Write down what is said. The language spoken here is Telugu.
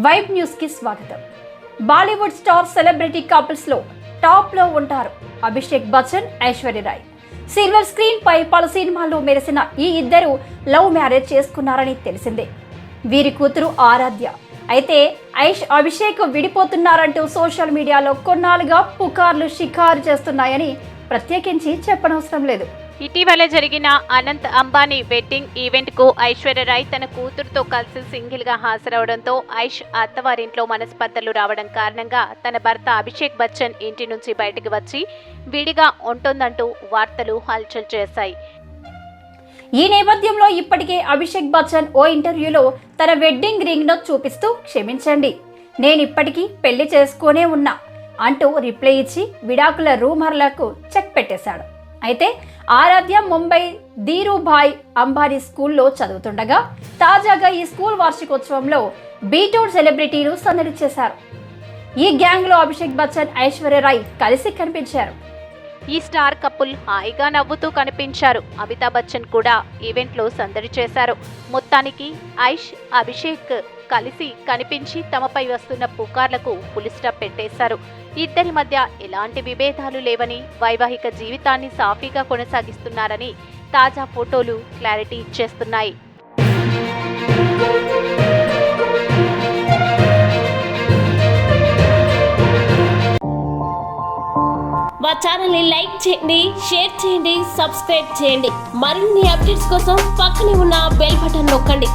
వైబ్ న్యూస్ కి స్వాగతం. బాలీవుడ్ స్టార్ సెలబ్రిటీ కపుల్స్ లో టాప్ లో ఉంటారు అభిషేక్ బచ్చన్, ఐశ్వర్య రాయ్. సిల్వర్ స్క్రీన్ పై పలు సినిమాల్లో మెరిసిన ఈ ఇద్దరు లవ్ మ్యారేజ్ చేసుకున్నారని తెలిసిందే. వీరి కూతురు ఆరాధ్య. అయితే అభిషేక్ విడిపోతున్నారంటూ సోషల్ మీడియాలో కొన్నాళ్ళుగా పుకార్లు షికారు చేస్తున్నాయని ప్రత్యేకించి చెప్పనవసరం లేదు. ఇటీవల జరిగిన అనంత్ అంబానీ వెడ్డింగ్ ఈవెంట్ కు ఐశ్వర్య రాయ్ తన కూతురుతో కలిసి సింగిల్ గా హాజరవడంతో ఐష్ అత్తవారింట్లో మనస్పర్ధలు రావడం కారణంగా తన భర్త అభిషేక్ బచ్చన్ ఇంటి నుంచి బయటకు వచ్చి విడిగా ఉంటుందంటూ వార్తలు హల్చల్ చేశాయి. ఈ నేపథ్యంలో ఇప్పటికే అభిషేక్ బచ్చన్ ఓ ఇంటర్వ్యూలో తన వెడ్డింగ్ రింగ్ ను చూపిస్తూ క్షమించండి, నేను ఇప్పటికీ పెళ్లి చేసుకోనే ఉన్నా అంటూ రిప్లై ఇచ్చి విడాకుల రూమర్లకు చెక్ పెట్టేశాడు. అయితే ఆరాధ్య ముంబై ధీరుభాయ్ అంబానీ స్కూల్లో చదువుతుండగా తాజాగా ఈ స్కూల్ వార్షికోత్సవంలో బీటౌన్ సెలబ్రిటీలు సందడి చేశారు. ఈ గ్యాంగ్ లో అభిషేక్ బచ్చన్, ఐశ్వర్య రాయ్ కలిసి కనిపించారు. ఈ స్టార్ కపుల్ హాయిగా నవ్వుతూ కనిపించారు. అమితాబ్ బచ్చన్ కూడా ఈవెంట్ లో సందడి చేశారు. మొత్తానికి ఐష్, అభిషేక్ కలిసి కనిపించి తమపై వస్తున్న పుకార్లకు ఫుల్ స్టాప్ పెట్టేశారు. ఇద్దరి మధ్య ఎలాంటి విభేదాలు లేవని, వైవాహిక జీవితాన్ని సాఫీగా కొనసాగిస్తున్నారని తాజా ఫోటోలు క్లారిటీ ఇచ్చేస్తున్నాయి. మా ఛానల్ని లైక్ చేయండి, షేర్ చేయండి, సబ్స్క్రైబ్ చేయండి. మరిన్ని అప్డేట్స్ కోసం పక్కనే ఉన్న బెల్ బటన్ నొక్కండి.